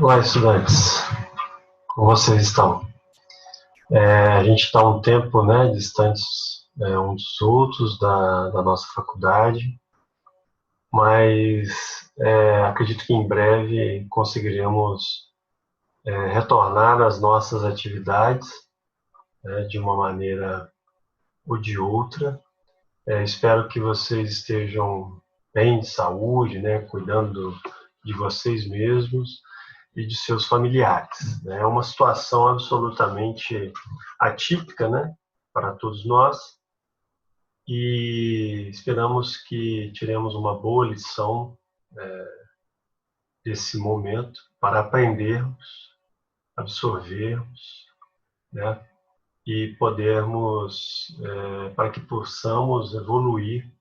Olá, estudantes. Como vocês estão? A gente está um tempo, distantes uns dos outros da nossa faculdade, mas acredito que em breve conseguiremos retornar às nossas atividades, de uma maneira ou de outra. Espero que vocês estejam bem de saúde, cuidando de vocês mesmos e de seus familiares. É uma situação absolutamente atípica, para todos nós, e esperamos que tiremos uma boa lição desse momento para aprendermos, absorvermos, e podermos, para que possamos evoluir,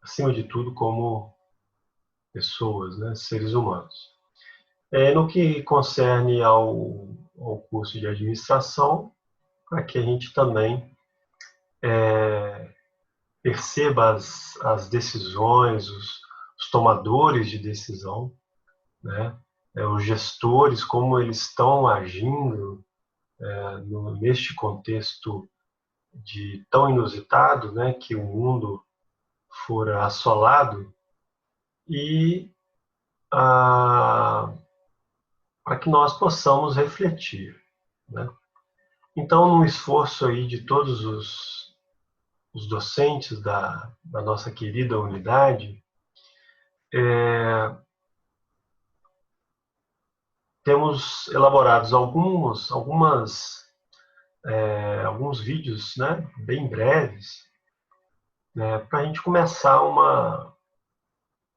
acima de tudo, como pessoas, seres humanos. No que concerne ao curso de administração, para que a gente também perceba as decisões, os tomadores de decisão, os gestores, como eles estão agindo neste contexto tão inusitado, que o mundo fora assolado, e para que nós possamos refletir. Então, num esforço aí de todos os docentes da nossa querida unidade, temos elaborados alguns vídeos, bem breves, para a gente começar uma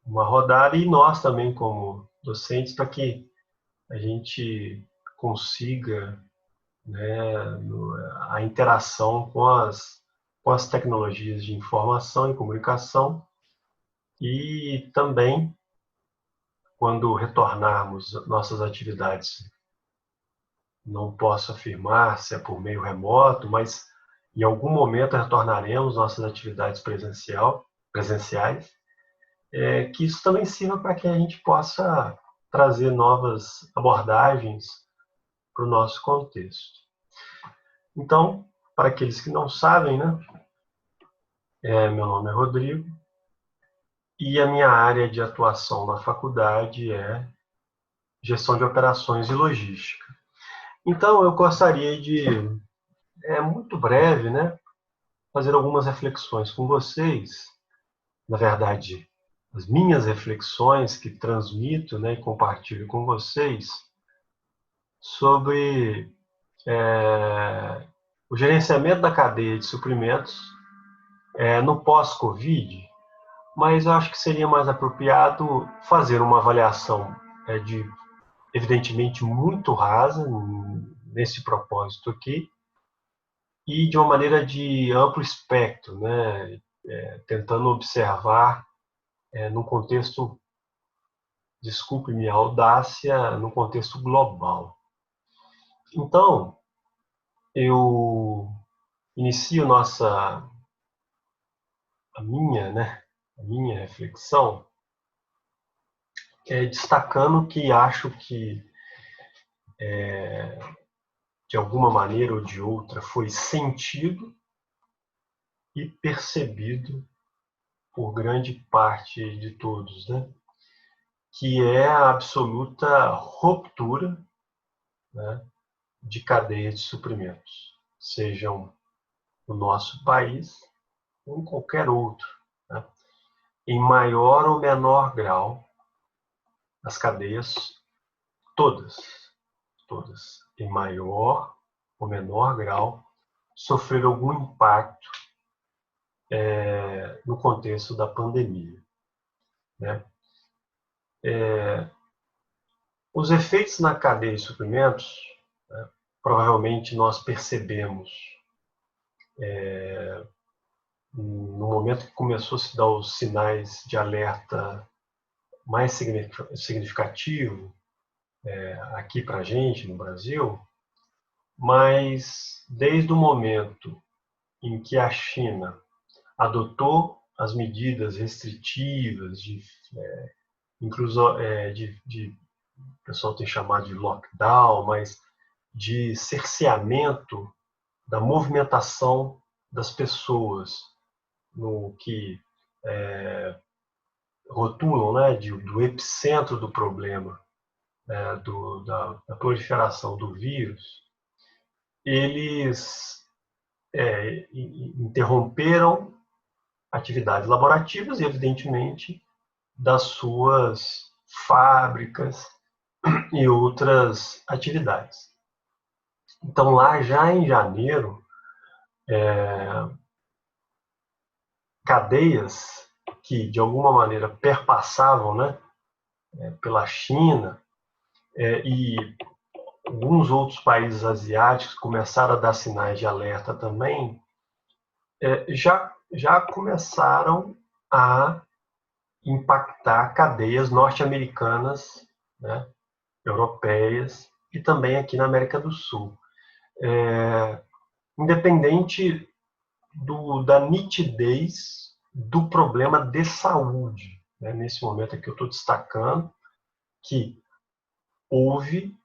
rodada, e nós também como docentes, para que a gente consiga a interação com as tecnologias de informação e comunicação, e também, quando retornarmos nossas atividades, não posso afirmar se é por meio remoto, mas em algum momento retornaremos nossas atividades presenciais, que isso também sirva para que a gente possa trazer novas abordagens para o nosso contexto. Então, para aqueles que não sabem, meu nome é Rodrigo, e a minha área de atuação na faculdade é gestão de operações e logística. Então, eu gostaria de, muito breve, fazer algumas reflexões com vocês. Na verdade, as minhas reflexões que transmito, e compartilho com vocês sobre o gerenciamento da cadeia de suprimentos no pós-Covid, mas eu acho que seria mais apropriado fazer uma avaliação evidentemente, muito rasa nesse propósito aqui, e de uma maneira de amplo espectro, tentando observar num contexto, desculpe-me a audácia, num contexto global. Então, eu inicio a minha reflexão destacando que acho que, de alguma maneira ou de outra, foi sentido e percebido por grande parte de todos, que é a absoluta ruptura de cadeia de suprimentos, sejam no nosso país ou em qualquer outro, em maior ou menor grau, as cadeias todas, em maior ou menor grau, sofreram algum impacto no contexto da pandemia. Os efeitos na cadeia de suprimentos, provavelmente nós percebemos no momento que começou a se dar os sinais de alerta mais significativo aqui para a gente, no Brasil, mas desde o momento em que a China adotou as medidas restritivas incluso o pessoal tem chamado de lockdown, mas de cerceamento da movimentação das pessoas, no que rotulam, né, do epicentro do problema, da proliferação do vírus. Eles interromperam atividades laborativas e, evidentemente, das suas fábricas e outras atividades. Então, lá já em janeiro, cadeias que, de alguma maneira, perpassavam, né, pela China, e alguns outros países asiáticos começaram a dar sinais de alerta também, já começaram a impactar cadeias norte-americanas, né, europeias e também aqui na América do Sul. Independente da nitidez do problema de saúde, né, nesse momento aqui eu estou destacando que houve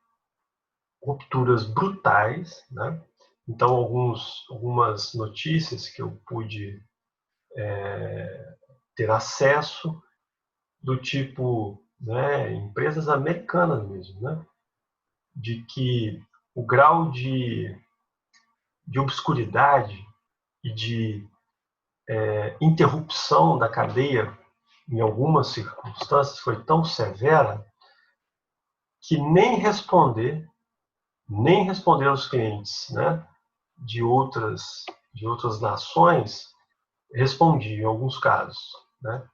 rupturas brutais, né? Então algumas notícias que eu pude ter acesso do tipo, né, empresas americanas mesmo, né, de que o grau de obscuridade e de interrupção da cadeia em algumas circunstâncias foi tão severa que nem responder aos clientes, né, de outras nações respondiam em alguns casos, né?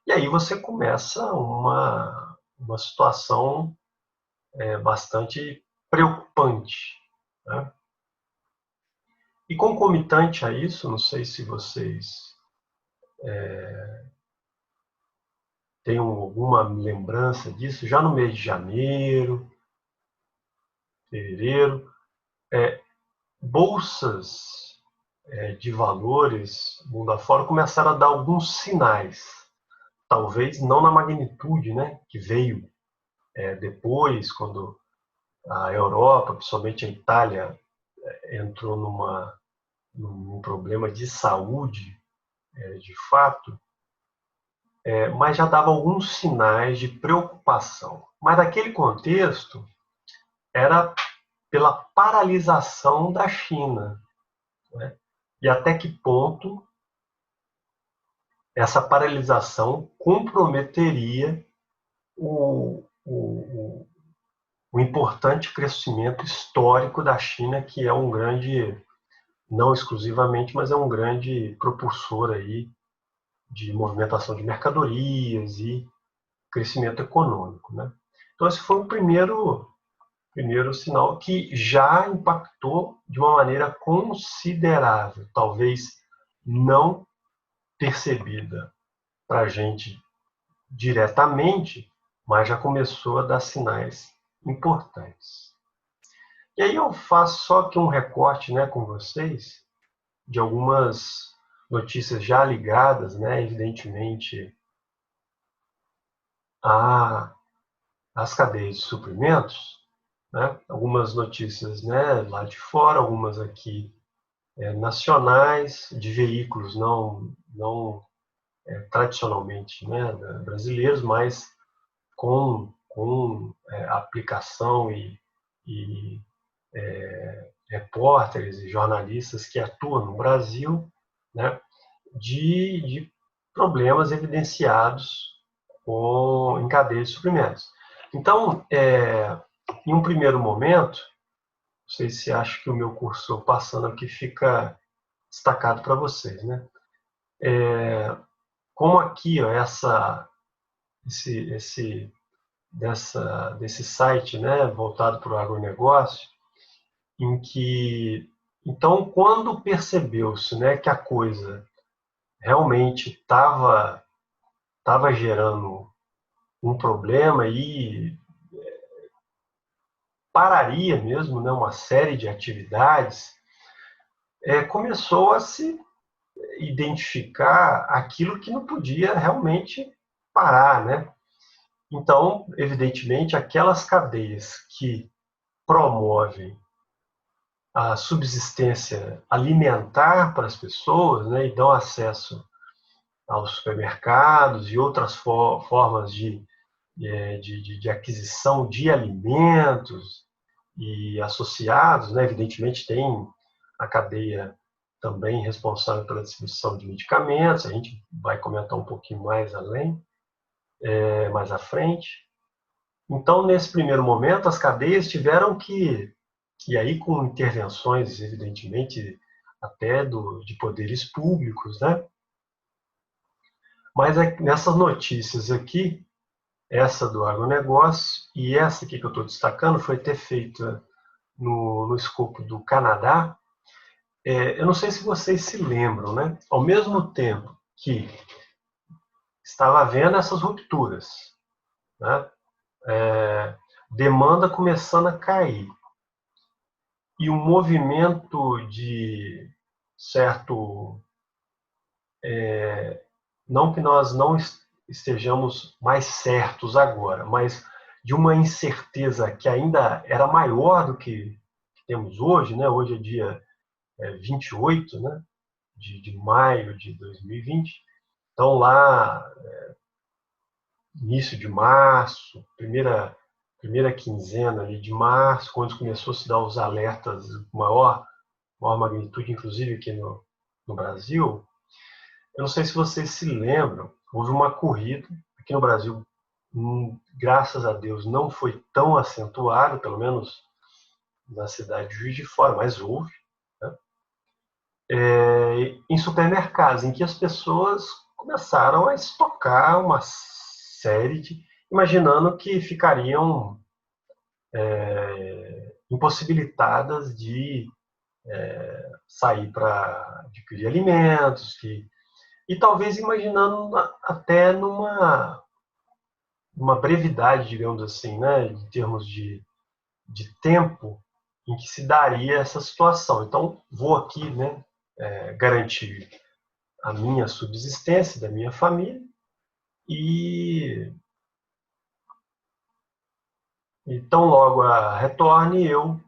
E aí você começa uma situação bastante preocupante, né? E concomitante a isso, não sei se vocês têm alguma lembrança disso, já no mês de janeiro, fevereiro, bolsas de valores mundo afora começaram a dar alguns sinais, talvez não na magnitude, né, que veio depois, quando a Europa, principalmente a Itália, entrou num problema de saúde, de fato, mas já dava alguns sinais de preocupação. Mas naquele contexto, era pela paralisação da China, né? E até que ponto essa paralisação comprometeria o importante crescimento histórico da China, que é um grande, não exclusivamente, mas é um grande propulsor aí de movimentação de mercadorias e crescimento econômico, né? Então esse foi o primeiro sinal que já impactou de uma maneira considerável, talvez não percebida para a gente diretamente, mas já começou a dar sinais importantes. E aí eu faço só aqui um recorte, né, com vocês de algumas notícias já ligadas, né, evidentemente, às cadeias de suprimentos, né? Algumas notícias, né, lá de fora, algumas aqui nacionais, de veículos não tradicionalmente, né, brasileiros, mas com aplicação e repórteres e jornalistas que atuam no Brasil, né, de problemas evidenciados em cadeias de suprimentos. Então, em um primeiro momento, não sei se acha que o meu cursor passando aqui fica destacado para vocês, né? Como aqui, ó, desse site, né, voltado para o agronegócio, em que, então, quando percebeu-se, né, que a coisa realmente estava gerando um problema e pararia mesmo, né, uma série de atividades, começou a se identificar aquilo que não podia realmente parar, né? Então, evidentemente, aquelas cadeias que promovem a subsistência alimentar para as pessoas, né, e dão acesso aos supermercados e outras formas de aquisição de alimentos e associados, né, evidentemente tem a cadeia também responsável pela distribuição de medicamentos, a gente vai comentar um pouquinho mais além, mais à frente. Então, nesse primeiro momento, as cadeias tiveram que, e aí com intervenções, evidentemente, até de poderes públicos, né? Mas nessas notícias aqui, essa do agronegócio e essa aqui que eu estou destacando foi ter feita no escopo do Canadá. Eu não sei se vocês se lembram, né? Ao mesmo tempo que estava havendo essas rupturas, né? Demanda começando a cair e um movimento de certo, não que nós não estejamos mais certos agora, mas de uma incerteza que ainda era maior do que temos hoje, né? Hoje é dia 28, né? de maio de 2020. Então lá, início de março, primeira quinzena ali de março, quando começou a se dar os alertas maior magnitude, inclusive aqui no Brasil. Eu não sei se vocês se lembram, houve uma corrida aqui no Brasil, graças a Deus não foi tão acentuado, pelo menos na cidade de Juiz de Fora, mas houve, né? Em supermercados, em que as pessoas começaram a estocar uma série imaginando que ficariam impossibilitadas de sair para adquirir alimentos, e talvez imaginando até numa brevidade, digamos assim, né, em termos de tempo em que se daria essa situação. Então, vou aqui, né, garantir a minha subsistência, da minha família, e então logo a retorne eu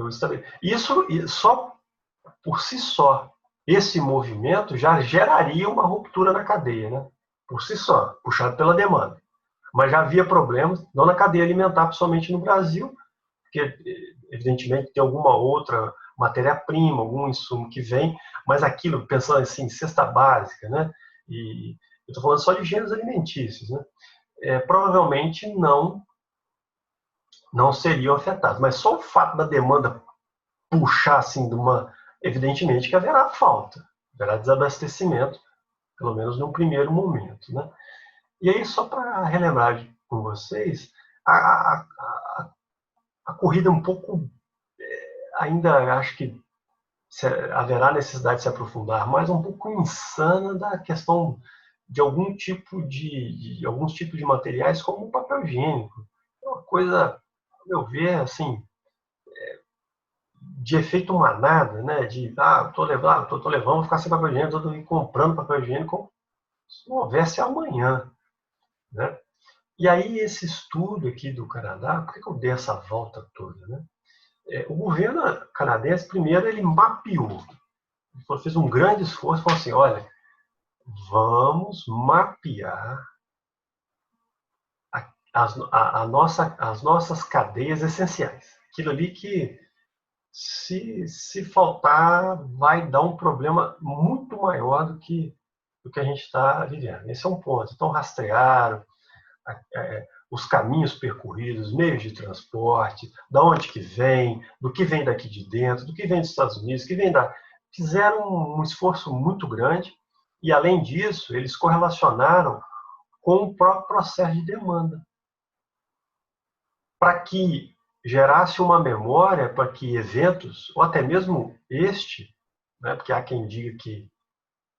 estabeleço. Isso só por si só, esse movimento já geraria uma ruptura na cadeia, né? Por si só, puxado pela demanda. Mas já havia problemas, não na cadeia alimentar, principalmente no Brasil, porque evidentemente tem alguma outra matéria-prima, algum insumo que vem, mas aquilo, pensando assim, cesta básica, né? E eu estou falando só de gêneros alimentícios, né? Provavelmente não seriam afetados, mas só o fato da demanda puxar assim evidentemente que haverá falta, haverá desabastecimento, pelo menos num primeiro momento, né? E aí só para relembrar com vocês, a, a, a corrida um pouco, ainda acho que haverá necessidade de se aprofundar, mas um pouco insana da questão de alguns tipos de materiais como o papel higiênico. É uma coisa, a meu ver, assim, de efeito manada, né? Tô levando, vou ficar sem papel higiênico, tô comprando papel higiênico como se não houvesse amanhã, né? E aí esse estudo aqui do Canadá, por que eu dei essa volta toda, né? O governo canadense, primeiro, ele mapeou, fez um grande esforço, falou assim, olha, vamos mapear as nossas cadeias essenciais. Aquilo ali que, se faltar, vai dar um problema muito maior do que a gente está vivendo. Esse é um ponto. Então, rastrearam os caminhos percorridos, meios de transporte, da onde que vem, do que vem daqui de dentro, do que vem dos Estados Unidos, que vem da... Fizeram um esforço muito grande e, além disso, eles correlacionaram com o próprio processo de demanda, para que gerasse uma memória para que eventos, ou até mesmo este, né, porque há quem diga que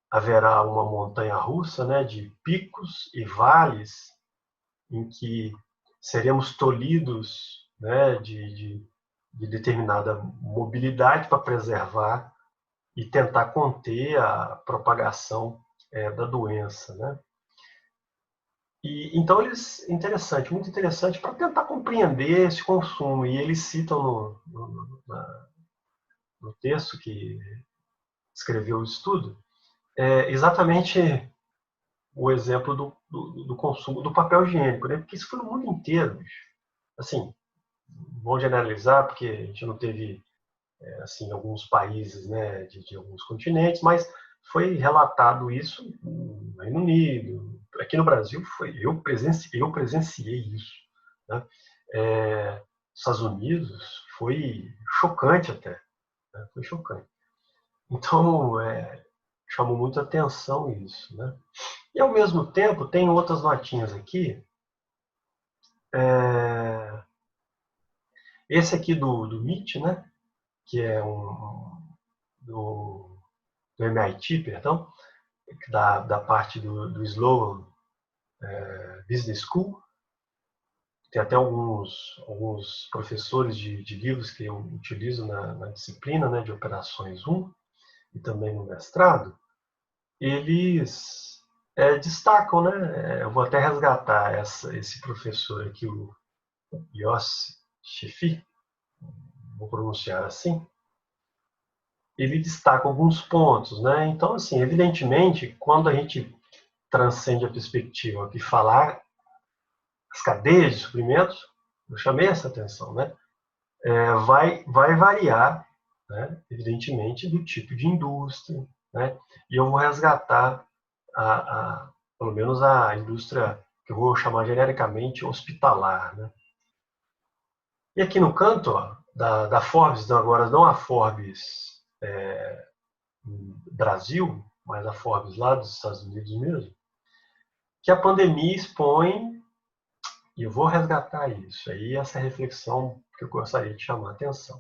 haverá uma montanha-russa, né, de picos e vales em que seremos tolhidos, né, de determinada mobilidade para preservar e tentar conter a propagação da doença, né? E então interessante, muito interessante para tentar compreender esse consumo. E eles citam no texto que escreveu o estudo exatamente o exemplo do consumo do papel higiênico, né? Porque isso foi no mundo inteiro, bicho. Assim, vou generalizar porque a gente não teve assim alguns países, né, de alguns continentes, mas foi relatado isso no Reino Unido, aqui no Brasil foi eu presenciei isso, né? Estados Unidos foi chocante até, né? Foi chocante. Então chamou muita atenção isso, né? E ao mesmo tempo tem outras notinhas aqui. Esse aqui do MIT, né? Que é do, do MIT, perdão, da parte do Sloan Business School. Tem até alguns professores de livros que eu utilizo na disciplina, né, de Operações 1 e também no mestrado. Eles destacam, né? Eu vou até resgatar esse professor aqui, o Yossi Sheffi, vou pronunciar assim. Ele destaca alguns pontos, né? Então, assim, evidentemente, quando a gente transcende a perspectiva de falar as cadeias de suprimentos, eu chamei essa atenção, né? Vai variar, né? Evidentemente, do tipo de indústria, né? E eu vou resgatar pelo menos a indústria que eu vou chamar genericamente hospitalar, né? E aqui no canto, ó, da Forbes, agora não a Forbes Brasil, mas a Forbes lá dos Estados Unidos mesmo, que a pandemia expõe, e eu vou resgatar isso, aí essa reflexão que eu gostaria de chamar a atenção.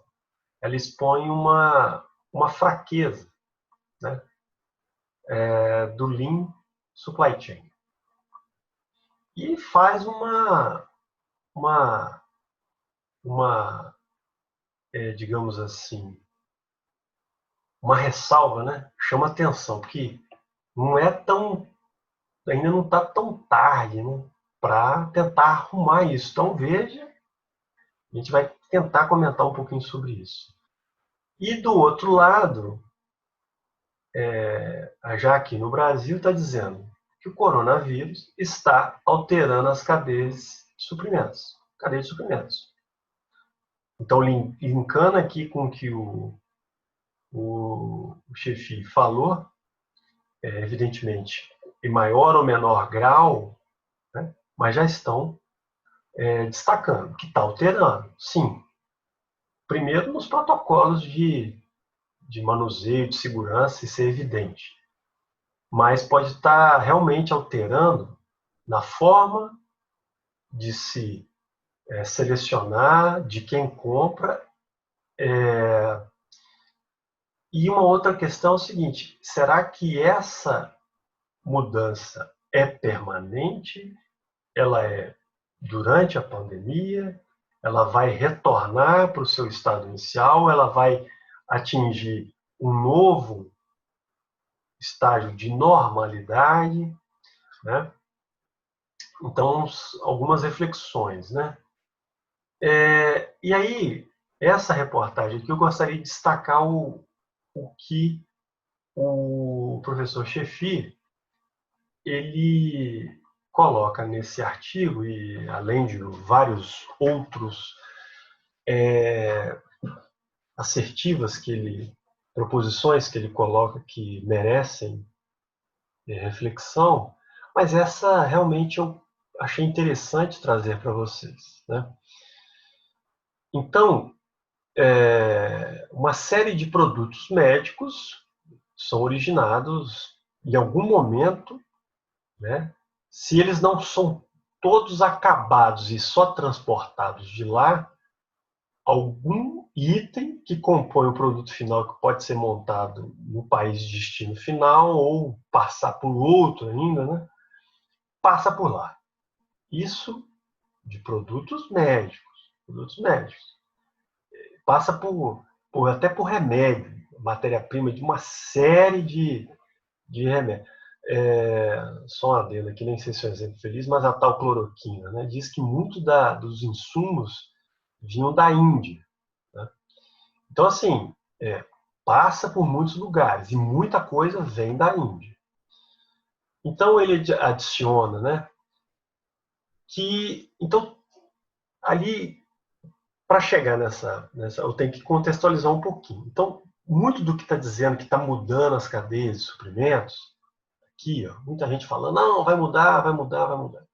Ela expõe uma fraqueza, né, do Lean Supply Chain. E faz uma digamos assim, uma ressalva, né? Chama atenção, porque não é tão, ainda não está tão tarde, né, para tentar arrumar isso. Então, veja, a gente vai tentar comentar um pouquinho sobre isso. E do outro lado, já aqui no Brasil, está dizendo que o coronavírus está alterando as cadeias de suprimentos. Cadeias de suprimentos. Então, linkando aqui com o que o Sheffi falou, evidentemente, em maior ou menor grau, né, mas já estão destacando que está alterando, sim. Primeiro, nos protocolos de manuseio, de segurança, isso é evidente. Mas pode estar realmente alterando na forma de se selecionar, de quem compra. E uma outra questão é o seguinte: será que essa mudança é permanente? Ela é durante a pandemia? Ela vai retornar para o seu estado inicial? Ela vai atingir um novo estágio de normalidade, né? Então, algumas reflexões, né? E aí, essa reportagem aqui, eu gostaria de destacar o que o professor Sheffi, ele coloca nesse artigo, e além de vários outros assertivas proposições que ele coloca que merecem reflexão, mas essa realmente eu achei interessante trazer para vocês, né? Então, uma série de produtos médicos são originados em algum momento, né? Se eles não são todos acabados e só transportados de lá, algum item que compõe o produto final que pode ser montado no país de destino final ou passar por outro ainda, né? Passa por lá. Isso de produtos médicos. Produtos médicos. Passa até por remédio, matéria-prima de uma série de remédios. Só um adendo aqui, nem sei se é um exemplo feliz, mas a tal cloroquina, né, diz que muito dos insumos vinham da Índia, né? Então, assim, passa por muitos lugares e muita coisa vem da Índia. Então, ele adiciona, né, que, então, ali, para chegar nessa, eu tenho que contextualizar um pouquinho. Então, muito do que está dizendo que está mudando as cadeias de suprimentos, aqui, ó, muita gente falando, não, vai mudar, vai mudar, vai mudar.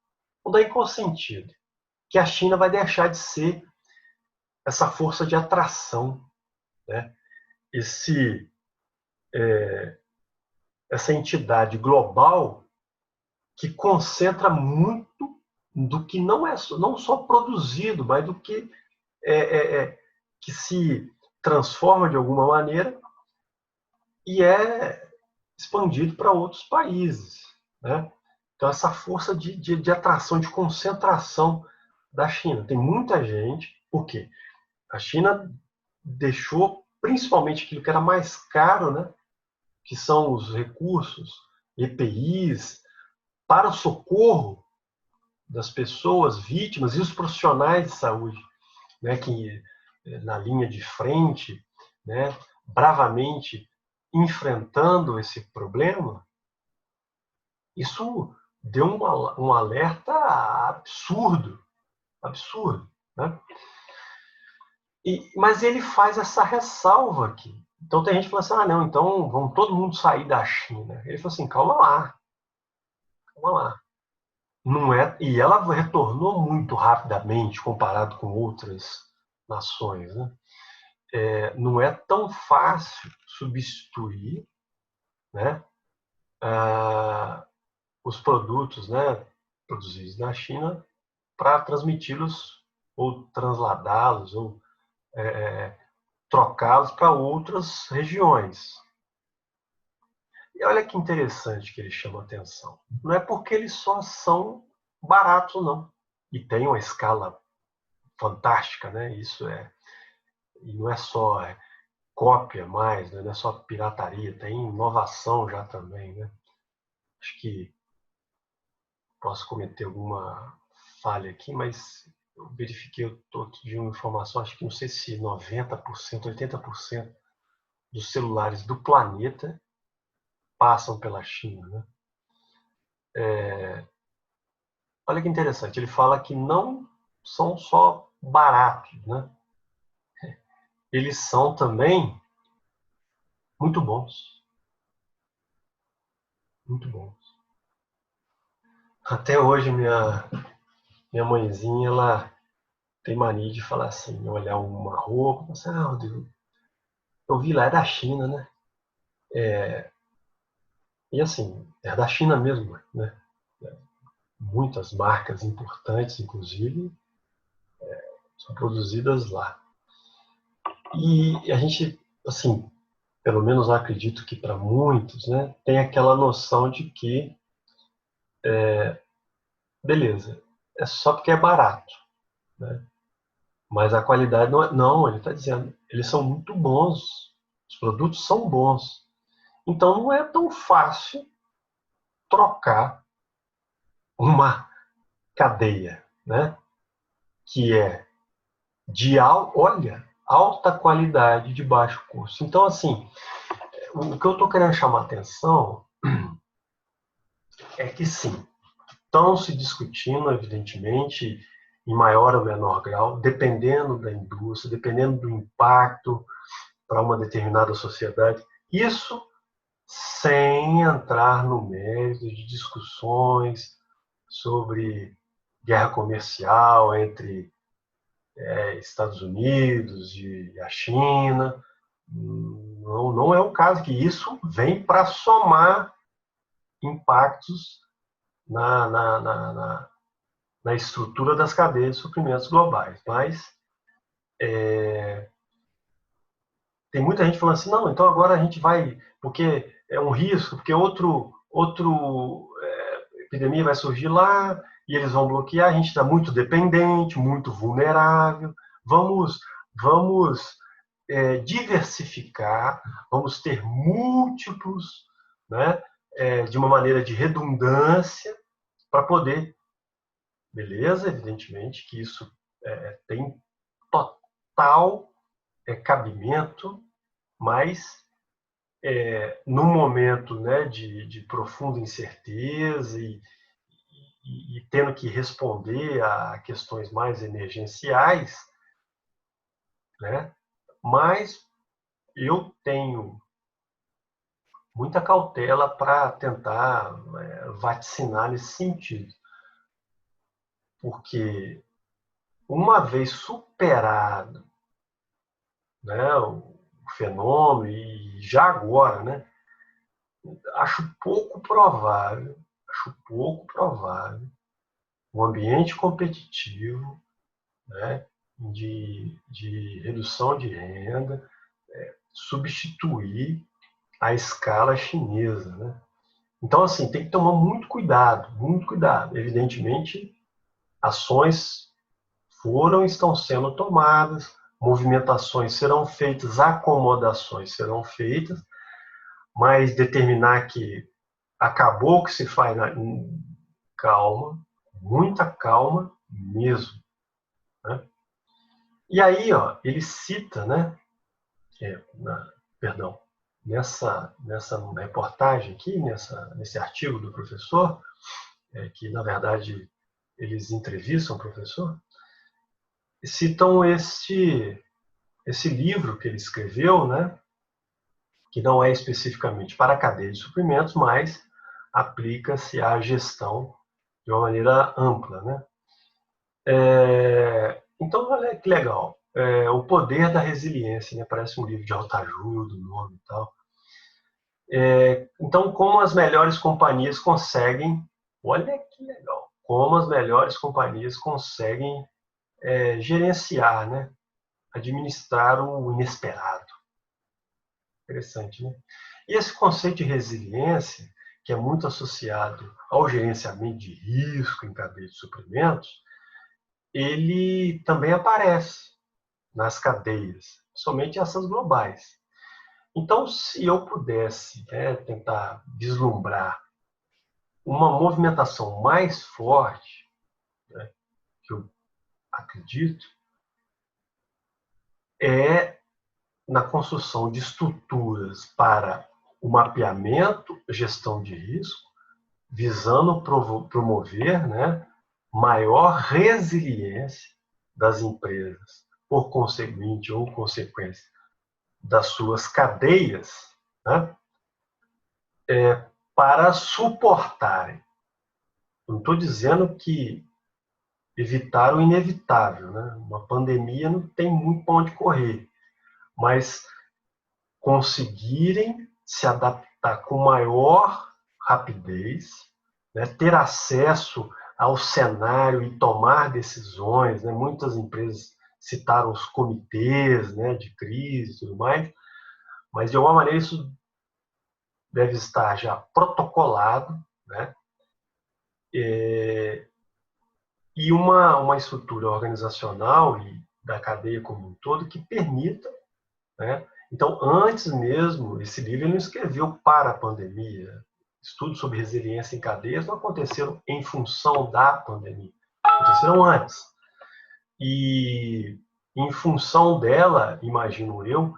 Mudar em qual sentido? Que a China vai deixar de ser essa força de atração, né? Esse, essa entidade global que concentra muito do que não só produzido, mas do que que se transforma de alguma maneira e é expandido para outros países, né? Então, essa força de atração, de concentração da China. Tem muita gente, por quê? A China deixou principalmente aquilo que era mais caro, né? Que são os recursos, EPIs, para o socorro das pessoas vítimas e os profissionais de saúde, né? Que na linha de frente, né? Bravamente enfrentando esse problema, isso deu um alerta absurdo, absurdo, né? Mas ele faz essa ressalva aqui. Então tem gente que fala assim, não, então vamos todo mundo sair da China. Ele falou assim, calma lá, calma lá. Não é, e ela retornou muito rapidamente comparado com outras nações, né? Não é tão fácil substituir, né, os produtos, né, produzidos na China para transmiti-los ou transladá-los ou trocá-los para outras regiões. E olha que interessante que ele chama atenção. Não é porque eles só são baratos, não. E tem uma escala fantástica, né? E não é só cópia mais, né? Não é só pirataria, tem inovação já também, né? Acho que posso cometer alguma falha aqui, mas eu verifiquei outro de uma informação, acho que não sei se 90%, 80% dos celulares do planeta passam pela China, né? Olha que interessante, ele fala que não são só baratos, né? Eles são também muito bons, muito bons. Até hoje minha mãezinha, ela tem mania de falar assim, olhar uma roupa, assim, Rodrigo, eu vi lá, é da China, né? E assim, é da China mesmo, né? Muitas marcas importantes, inclusive, são produzidas lá. E a gente, assim, pelo menos eu acredito que para muitos, né, tem aquela noção de que, beleza, é só porque é barato, né? Mas a qualidade não é. Não, ele está dizendo, eles são muito bons, os produtos são bons. Então não é tão fácil trocar uma cadeia, né, que é olha, alta qualidade de baixo custo. Então, assim, o que eu estou querendo chamar a atenção é que sim, estão se discutindo, evidentemente, em maior ou menor grau, dependendo da indústria, dependendo do impacto para uma determinada sociedade. Isso sem entrar no mérito de discussões sobre guerra comercial entre Estados Unidos e a China. Não, não é o caso, que isso vem para somar impactos na estrutura das cadeias de suprimentos globais. Mas tem muita gente falando assim, não, então agora a gente vai, porque é um risco, porque outro epidemia vai surgir lá e eles vão bloquear, a gente está muito dependente, muito vulnerável, vamos diversificar, vamos ter múltiplos, né, de uma maneira de redundância para poder, beleza, evidentemente que isso tem total cabimento, mas no momento, né, de profunda incerteza e tendo que responder a questões mais emergenciais, né, mas eu tenho muita cautela para tentar vaticinar nesse sentido, porque uma vez superado, né, o fenômeno, e já agora, né, acho pouco provável um ambiente competitivo, né, de redução de renda substituir a escala chinesa, né? Então, assim, tem que tomar muito cuidado, muito cuidado. Evidentemente, ações foram e estão sendo tomadas, movimentações serão feitas, acomodações serão feitas, mas determinar que acabou o que se faz calma, muita calma mesmo, né? E aí, ó, ele cita, né, perdão, nessa reportagem aqui, nesse artigo do professor, que na verdade eles entrevistam o professor, citam esse livro que ele escreveu, né, que não é especificamente para a cadeia de suprimentos, mas aplica-se à gestão de uma maneira ampla, né? Então, olha que legal. O poder da resiliência, né? Parece um livro de autoajuda, o nome e tal. Então, como as melhores companhias conseguem, olha que legal, como as melhores companhias conseguem gerenciar, né? Administrar o inesperado. Interessante, né? E esse conceito de resiliência, que é muito associado ao gerenciamento de risco em cadeia de suprimentos, ele também aparece nas cadeias, somente essas globais. Então, se eu pudesse tentar vislumbrar uma movimentação mais forte, né, que eu acredito, é na construção de estruturas para o mapeamento, gestão de risco, visando promover, né, maior resiliência das empresas, por conseguinte ou consequência das suas cadeias, né, para suportarem. Não estou dizendo que evitar o inevitável, né? Uma pandemia não tem muito para onde correr, mas conseguirem se adaptar com maior rapidez, né? Ter acesso ao cenário e tomar decisões, né? Muitas empresas citaram os comitês, né, de crise e tudo mais, mas de alguma maneira isso deve estar já protocolado, né? E uma estrutura organizacional e da cadeia como um todo que permita, né? Então, antes mesmo, esse livro ele não escreveu para a pandemia. Estudos sobre resiliência em cadeias não aconteceram em função da pandemia, aconteceram antes. E em função dela, imagino eu,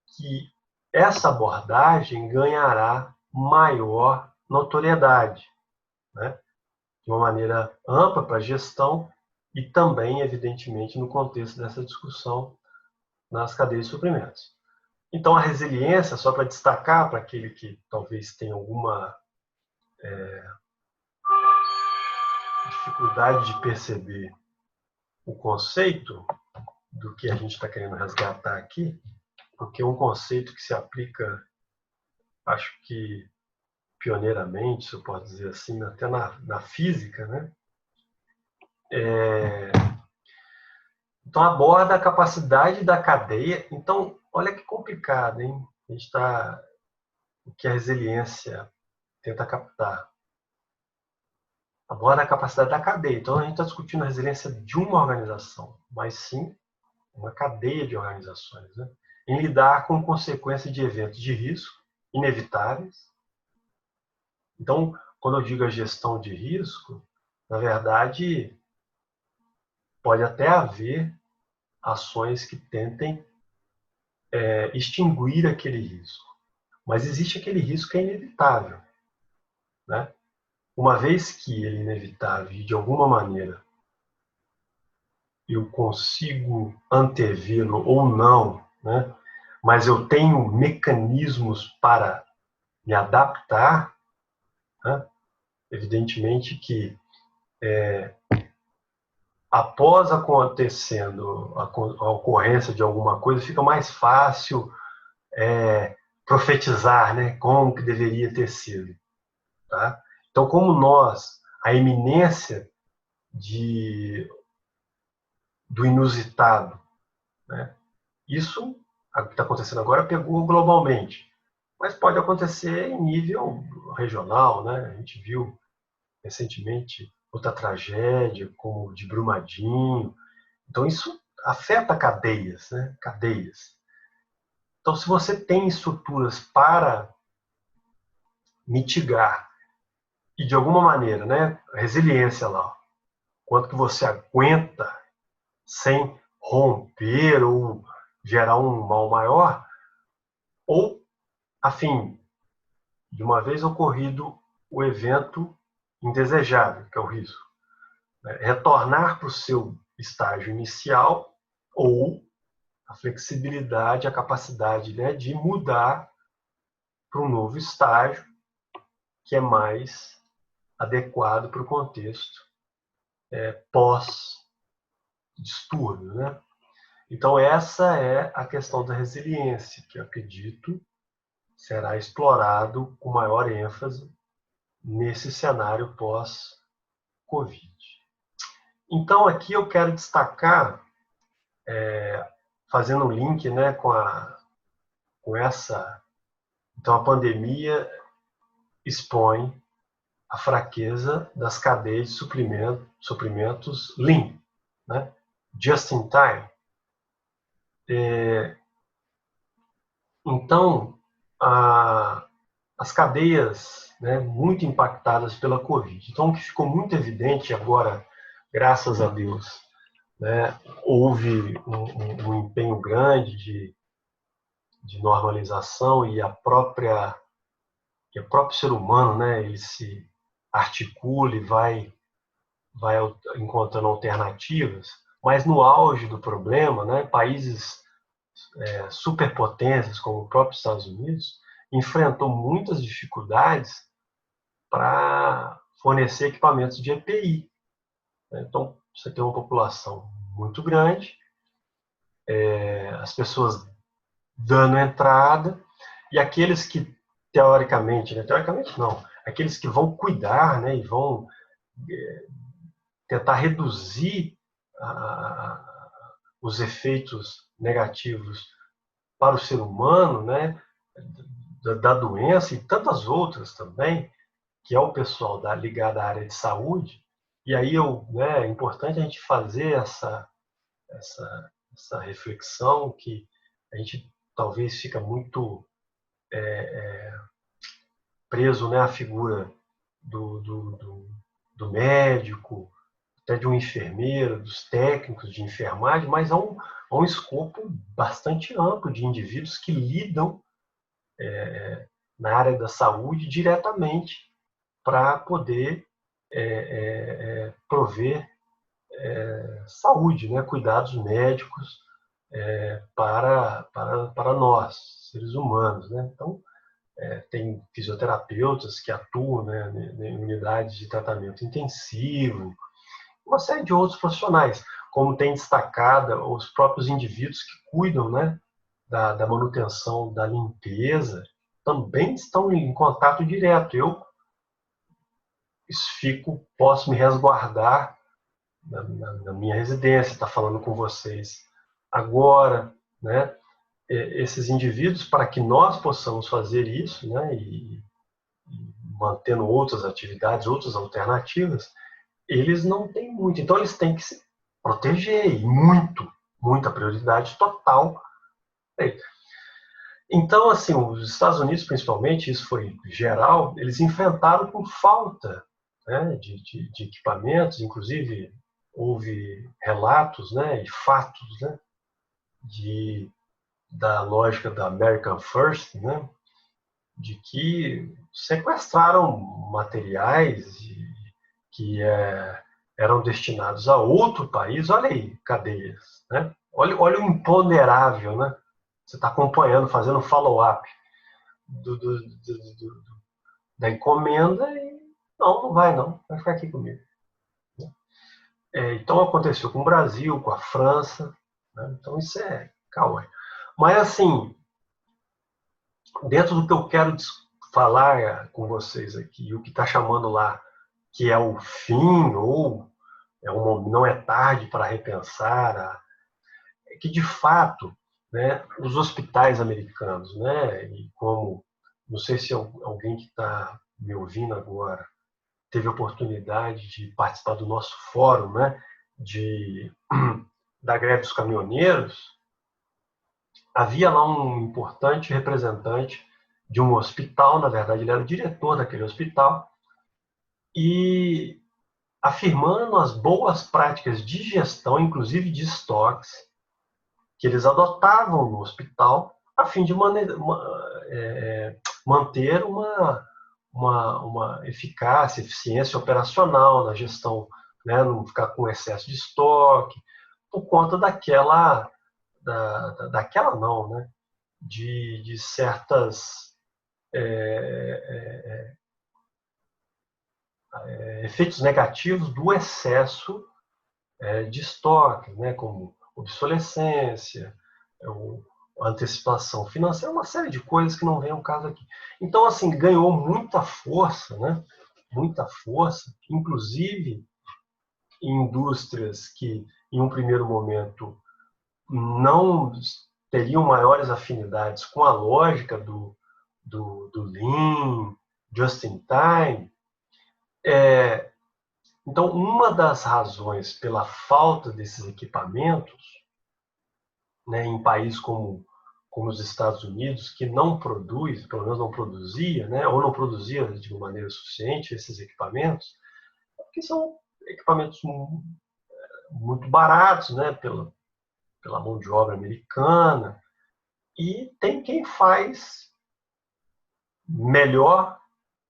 que essa abordagem ganhará maior notoriedade, né? De uma maneira ampla para a gestão e também, evidentemente, no contexto dessa discussão nas cadeias de suprimentos. Então, a resiliência, só para destacar para aquele que talvez tenha alguma dificuldade de perceber o conceito do que a gente está querendo resgatar aqui, porque é um conceito que se aplica, acho que pioneiramente, se eu posso dizer assim, até na física, né? Então, aborda a capacidade da cadeia. Então, olha que complicado, hein? A gente está... O que a resiliência tenta captar. Aborda a capacidade da cadeia. Então, a gente está discutindo a resiliência de uma organização, mas sim uma cadeia de organizações, né? Em lidar com consequências de eventos de risco inevitáveis, Então, quando eu digo a gestão de risco, na verdade, pode até haver ações que tentem extinguir aquele risco. Mas existe aquele risco que é inevitável, né? Uma vez que ele é inevitável e de alguma maneira eu consigo antevê-lo ou não, né? Mas eu tenho mecanismos para me adaptar, né? Evidentemente que após acontecendo a ocorrência de alguma coisa, fica mais fácil profetizar, né? Como que deveria ter sido, tá? Então, como a iminência do inusitado, né? Isso, o que está acontecendo agora, pegou globalmente, mas pode acontecer em nível regional, né? A gente viu recentemente outra tragédia, como o de Brumadinho. Então, isso afeta cadeias, né? Cadeias. Então, se você tem estruturas para mitigar e, de alguma maneira, né? Resiliência lá, quanto que você aguenta sem romper ou gerar um mal maior, ou, a fim de uma vez ocorrido o evento indesejável, que é o risco, né? Retornar para o seu estágio inicial ou a flexibilidade, a capacidade, né, de mudar para um novo estágio que é mais adequado para o contexto pós-distúrbio, né? Então, essa é a questão da resiliência, que eu acredito será explorado com maior ênfase nesse cenário pós-Covid. Então, aqui eu quero destacar, fazendo um link, né, com essa... Então, a pandemia expõe a fraqueza das cadeias de suprimentos lean, né? Just in time. Então, as cadeias, né, muito impactadas pela Covid. Então, o que ficou muito evidente agora, graças a Deus, né, houve um empenho grande de normalização e o próprio ser humano, né, ele se articula e vai encontrando alternativas, mas no auge do problema, né, países superpotências como o próprio Estados Unidos enfrentou muitas dificuldades para fornecer equipamentos de EPI. Então, você tem uma população muito grande, as pessoas dando entrada, e aqueles que, teoricamente, né, teoricamente não, aqueles que vão cuidar, né, e vão tentar reduzir os efeitos negativos para o ser humano, né, da doença e tantas outras também, que é o pessoal ligado à área de saúde. E aí é importante a gente fazer essa reflexão, que a gente talvez fica muito preso, né, à figura do médico, até de um enfermeiro, dos técnicos de enfermagem, mas há um escopo bastante amplo de indivíduos que lidam na área da saúde diretamente para poder prover saúde, né, cuidados médicos para nós, seres humanos, né? Então, tem fisioterapeutas que atuam, né, em unidades de tratamento intensivo, uma série de outros profissionais, como tem destacado os próprios indivíduos que cuidam, né, da manutenção da limpeza, também estão em contato direto. Eu posso me resguardar na minha residência, estar falando com vocês agora, né? Esses indivíduos, para que nós possamos fazer isso, né, e mantendo outras atividades, outras alternativas, eles não têm muito. Então, eles têm que se proteger, e muita prioridade total. Então, assim, os Estados Unidos, principalmente, isso foi geral, eles enfrentaram com falta, né, de equipamentos, inclusive houve relatos, né, e fatos, né, da lógica da American First, né, de que sequestraram materiais que eram destinados a outro país. Olha aí, cadeias, né? Olha o imponderável, né? Você está acompanhando, fazendo follow-up da encomenda e não vai não, vai ficar aqui comigo. Então aconteceu com o Brasil, com a França, né? Então isso é caô. Mas assim, dentro do que eu quero falar com vocês aqui, o que está chamando lá, que é o fim, ou não é tarde para repensar, é que de fato, né, os hospitais americanos, né, e como, não sei se alguém que está me ouvindo agora teve a oportunidade de participar do nosso fórum, né, da greve dos caminhoneiros, havia lá um importante representante de um hospital, na verdade ele era o diretor daquele hospital, e afirmando as boas práticas de gestão, inclusive de estoques, que eles adotavam no hospital, a fim de manter uma eficácia, eficiência operacional na gestão, né, não ficar com excesso de estoque, por conta daquela não, né, de certas efeitos negativos do excesso de estoque, né, como obsolescência, antecipação financeira, uma série de coisas que não vem ao caso aqui. Então, assim, ganhou muita força, né? Muita força, inclusive em indústrias que, em um primeiro momento, não teriam maiores afinidades com a lógica do Lean, Just in Time. Então, uma das razões pela falta desses equipamentos, né, em países como os Estados Unidos, que não produz, pelo menos não produzia, né, ou não produzia de uma maneira suficiente esses equipamentos, que são equipamentos muito baratos, né, pela mão de obra americana, e tem quem faz melhor,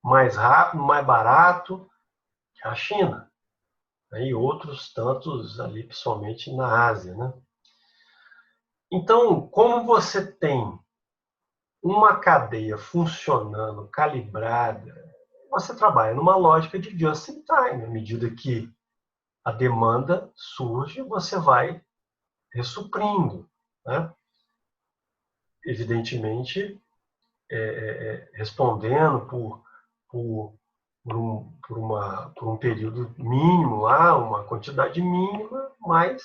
mais rápido, mais barato que a China, né, e outros tantos ali, principalmente na Ásia, né? Então, como você tem uma cadeia funcionando, calibrada, você trabalha numa lógica de just in time. À medida que a demanda surge, você vai ressuprindo, né? Evidentemente, respondendo por um período mínimo lá, uma quantidade mínima, mas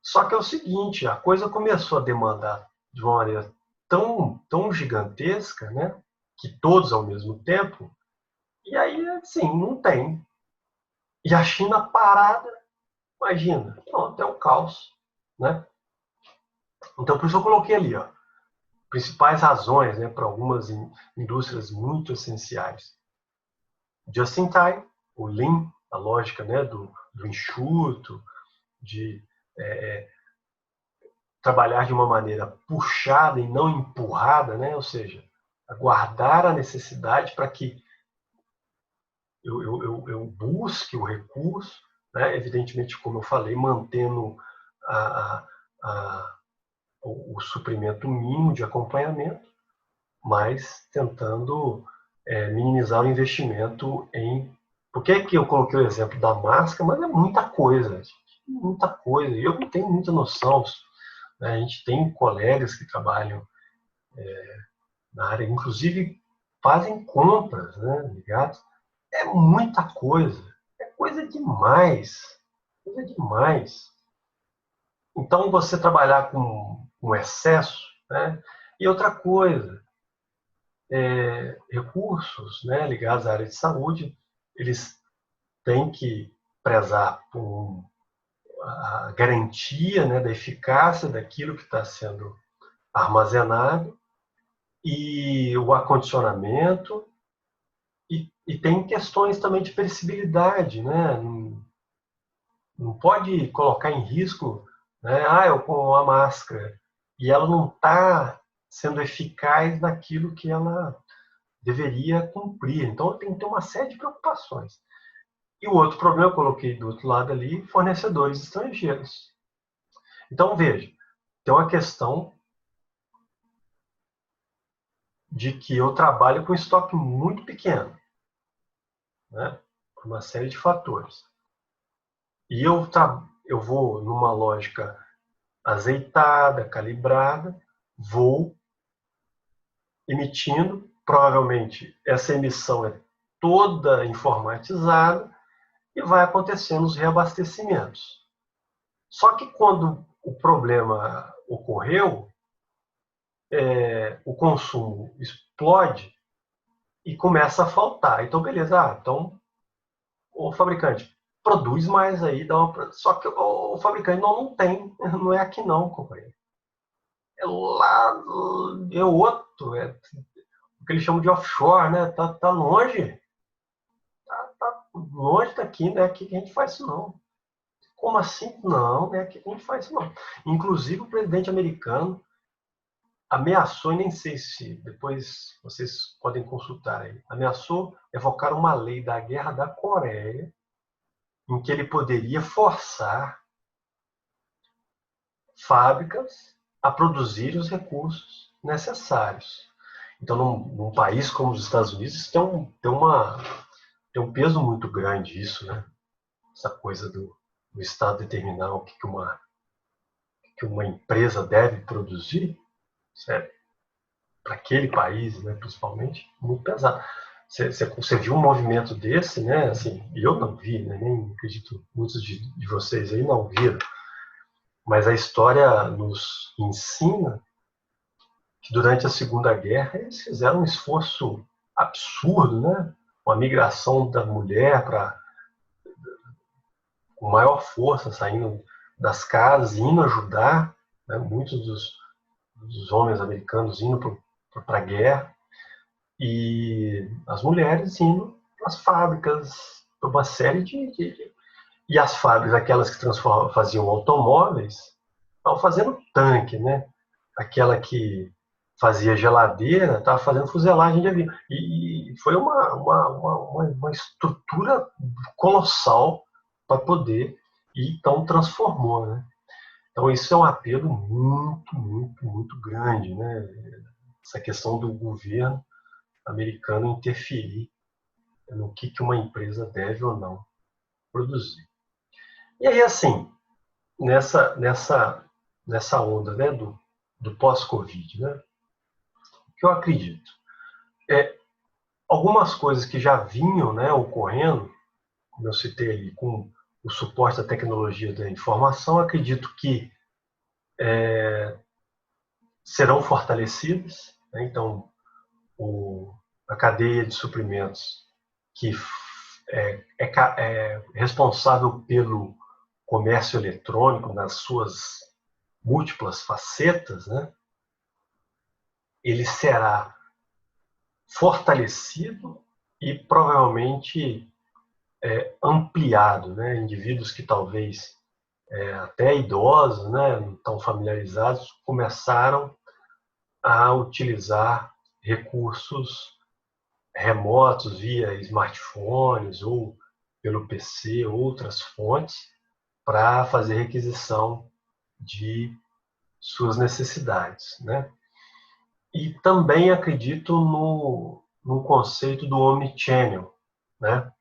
só que é o seguinte, a coisa começou a demandar de uma maneira tão gigantesca, né, que todos ao mesmo tempo, e aí, assim, não tem. E a China parada, imagina, pronto, é um caos, né? Então, por isso eu coloquei ali, ó, principais razões, né, para algumas indústrias muito essenciais. Just in time, o Lean, a lógica, né, do enxuto, de trabalhar de uma maneira puxada e não empurrada, né? Ou seja, aguardar a necessidade para que eu busque o recurso, né? Evidentemente, como eu falei, mantendo a, a, o suprimento mínimo de acompanhamento, mas tentando minimizar o investimento em... Por que é que eu coloquei o exemplo da máscara? Mas é muita coisa, gente, muita coisa. E eu não tenho muita noção. Né? A gente tem colegas que trabalham na área, inclusive fazem compras, né, ligados. É muita coisa, é coisa demais, coisa demais. Então você trabalhar com excesso, né? E outra coisa, recursos, né, ligados à área de saúde, eles têm que prezar por a garantia, né, da eficácia daquilo que está sendo armazenado, e o acondicionamento, e tem questões também de perecibilidade, né? Não pode colocar em risco, né? Eu com a máscara, e ela não está sendo eficaz naquilo que ela deveria cumprir. Então, tem que ter uma série de preocupações. E o outro problema, eu coloquei do outro lado ali, fornecedores estrangeiros. Então, veja, tem uma questão de que eu trabalho com estoque muito pequeno, né? Por uma série de fatores. E eu vou numa lógica azeitada, calibrada, vou emitindo, provavelmente essa emissão é toda informatizada e vai acontecendo os reabastecimentos. Só que quando o problema ocorreu, o consumo explode e começa a faltar. Então, beleza, então o fabricante produz mais aí, só que o fabricante não tem, não é aqui não, companheiro. É lá, é outro, o que eles chamam de offshore, né? Tá longe, tá longe daqui, não é aqui que a gente faz isso não. Como assim? Não, não é aqui que a gente faz isso não. Inclusive o presidente americano ameaçou, e nem sei se depois vocês podem consultar aí, ameaçou evocar uma lei da Guerra da Coreia em que ele poderia forçar fábricas a produzir os recursos necessários. Então, num país como os Estados Unidos, tem um peso muito grande isso, né? Essa coisa do Estado determinar o que uma empresa deve produzir, certo? Para aquele país, né, principalmente, muito pesado. Você viu um movimento desse, né? Assim, eu não vi, né, nem acredito muitos de vocês aí não viram, mas a história nos ensina que durante a Segunda Guerra eles fizeram um esforço absurdo, né? Uma migração da mulher com maior força, saindo das casas, indo ajudar, né? Muitos dos homens americanos indo para a guerra, e as mulheres indo para as fábricas, para uma série E as fábricas, aquelas que faziam automóveis, estavam fazendo tanque, né? Aquela que fazia geladeira, estava fazendo fuselagem de avião. E foi uma estrutura colossal para poder, e então transformou, né? Então isso é um apelo muito, muito, muito grande, né? Essa questão do governo americano interferir no que uma empresa deve ou não produzir. E aí, assim, nessa onda, né, do pós-Covid, né, o que eu acredito é algumas coisas que já vinham, né, ocorrendo, como eu citei ali, com o suporte da tecnologia da informação, acredito que serão fortalecidas, né? Então, a cadeia de suprimentos que é responsável pelo comércio eletrônico nas suas múltiplas facetas, né? Ele será fortalecido e provavelmente ampliado, né? Indivíduos que talvez até idosos, né, não estão familiarizados, começaram a utilizar recursos remotos via smartphones ou pelo PC, outras fontes, para fazer requisição de suas necessidades, né? E também acredito no conceito do omnichannel, né?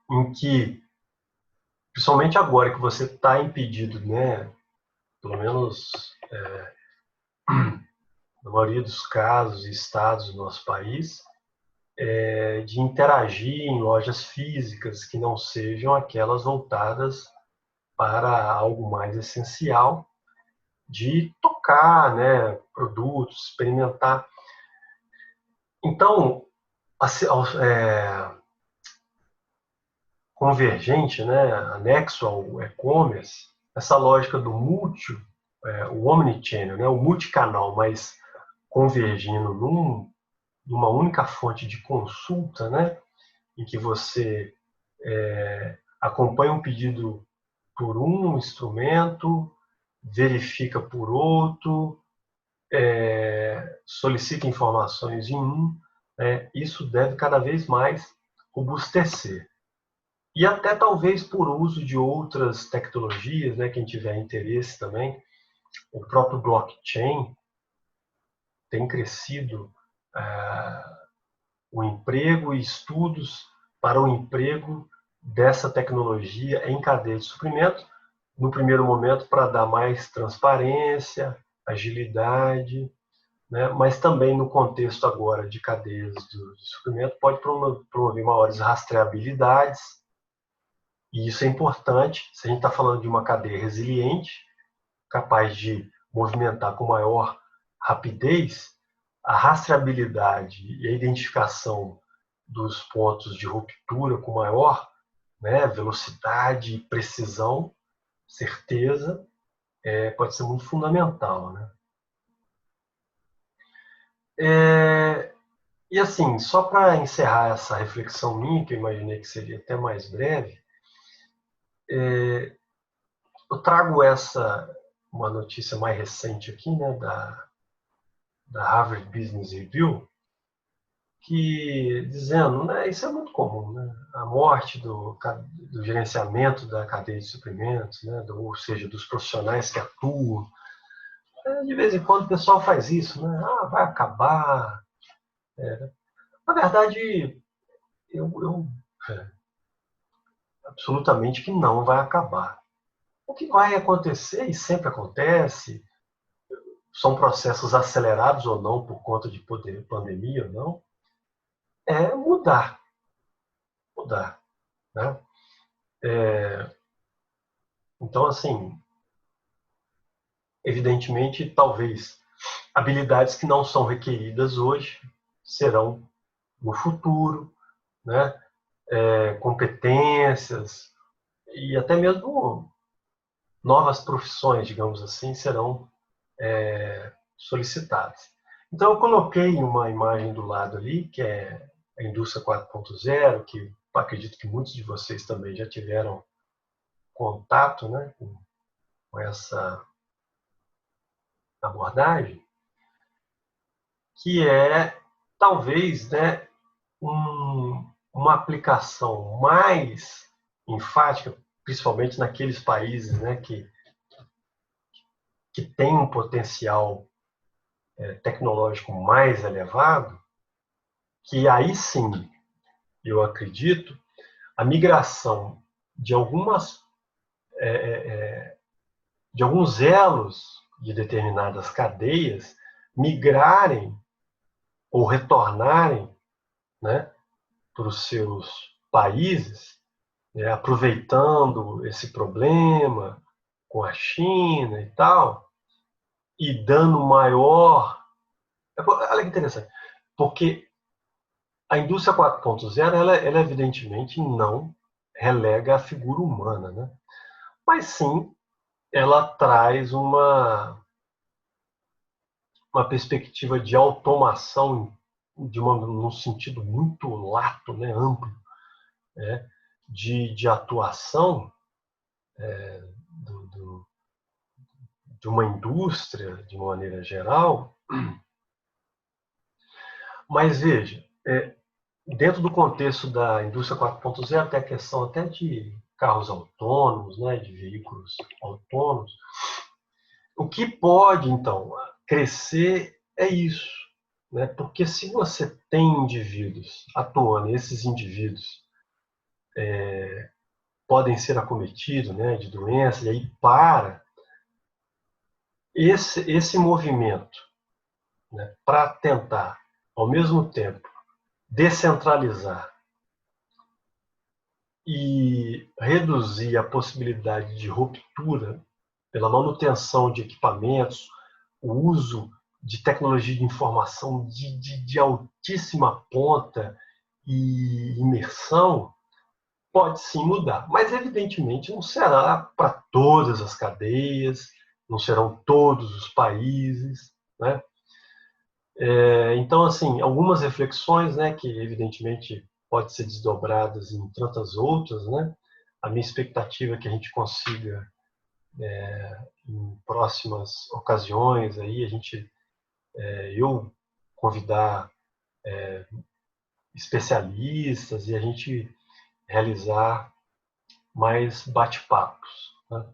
Em que, principalmente agora que você está impedido, né, pelo menos na maioria dos casos e estados do nosso país, de interagir em lojas físicas que não sejam aquelas voltadas para algo mais essencial, de tocar, né, produtos, experimentar. Então, convergente, né, anexo ao e-commerce, essa lógica do múltiplo, o omnichannel, né, o multicanal, mas convergindo numa única fonte de consulta, né, em que você acompanha um pedido por um instrumento, verifica por outro, solicita informações em um, isso deve cada vez mais robustecer. E até talvez por uso de outras tecnologias, né, quem tiver interesse também, o próprio blockchain tem crescido o emprego e estudos para o emprego dessa tecnologia em cadeia de suprimento, no primeiro momento para dar mais transparência, agilidade, né? Mas também no contexto agora de cadeias de suprimento pode promover maiores rastreabilidades, e isso é importante se a gente está falando de uma cadeia resiliente, capaz de movimentar com maior rapidez. A rastreabilidade e a identificação dos pontos de ruptura com maior, né, velocidade, precisão, certeza, pode ser muito fundamental, né? E assim, só para encerrar essa reflexão minha, que eu imaginei que seria até mais breve, eu trago uma notícia mais recente aqui, né, da Harvard Business Review, que dizendo, né, isso é muito comum, né, a morte do gerenciamento da cadeia de suprimentos, né, ou seja, dos profissionais que atuam. De vez em quando o pessoal faz isso, né, vai acabar. Na verdade, eu absolutamente que não vai acabar. O que vai acontecer, e sempre acontece, são processos acelerados ou não, por conta de pandemia ou não, é mudar, né? Então, assim, evidentemente, talvez habilidades que não são requeridas hoje serão no futuro, né? Competências e até mesmo novas profissões, digamos assim, serão solicitadas. Então, eu coloquei uma imagem do lado ali, que é a indústria 4.0, que acredito que muitos de vocês também já tiveram contato, né, com essa abordagem, que é talvez, né, uma aplicação mais enfática, principalmente naqueles países, né, que têm um potencial tecnológico mais elevado, que aí sim, eu acredito, a migração de de alguns elos de determinadas cadeias migrarem ou retornarem, né, para os seus países, né, aproveitando esse problema com a China e tal, e dando maior. Olha que interessante, porque a indústria 4.0, ela evidentemente não relega a figura humana, né? Mas sim, ela traz uma perspectiva de automação num sentido muito lato, né, amplo, né, de atuação de uma indústria, de uma maneira geral. Mas veja, dentro do contexto da indústria 4.0, tem a questão até de carros autônomos, né, de veículos autônomos. O que pode, então, crescer é isso, né? Porque se você tem indivíduos atuando, esses indivíduos podem ser acometidos, né, de doenças, e aí para esse movimento, né, para tentar, ao mesmo tempo, descentralizar e reduzir a possibilidade de ruptura pela manutenção de equipamentos, o uso de tecnologia de informação de altíssima ponta e imersão, pode sim mudar. Mas, evidentemente, não será para todas as cadeias, não serão todos os países, né? Então, assim, algumas reflexões, né, que evidentemente pode ser desdobradas em tantas outras, né? A minha expectativa é que a gente consiga, em próximas ocasiões, aí eu convidar especialistas e a gente realizar mais bate-papos, né?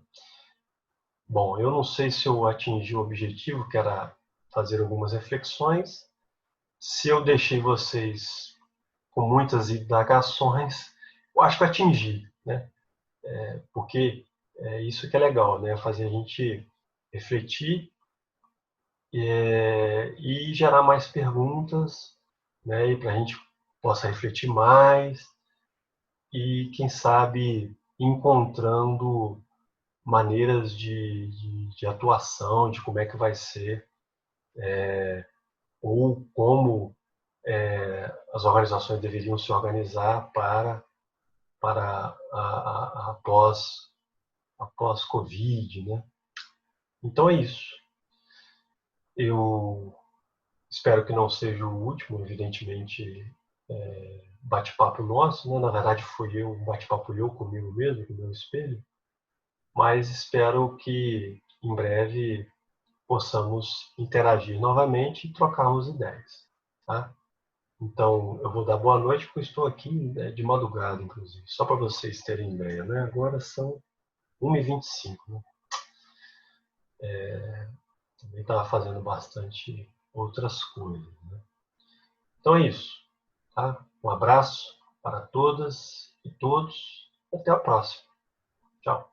Bom, eu não sei se eu atingi o objetivo, que era fazer algumas reflexões. Se eu deixei vocês com muitas indagações, eu acho que eu atingi, né? Porque é isso que é legal, né? Fazer a gente refletir e gerar mais perguntas, né? E para a gente possa refletir mais e, quem sabe, encontrando maneiras de atuação, de como é que vai ser, ou como as organizações deveriam se organizar para após Covid, né? Então é isso. Eu espero que não seja o último, evidentemente, bate-papo nosso, né? Na verdade, foi um bate-papo eu comigo mesmo, com o meu espelho, mas espero que em breve possamos interagir novamente e trocarmos ideias, tá? Então, eu vou dar boa noite, porque eu estou aqui, né, de madrugada, inclusive, só para vocês terem ideia, né? Agora são 1h25, né? Também estava fazendo bastante outras coisas, né? Então é isso, tá? Um abraço para todas e todos. Até a próxima. Tchau.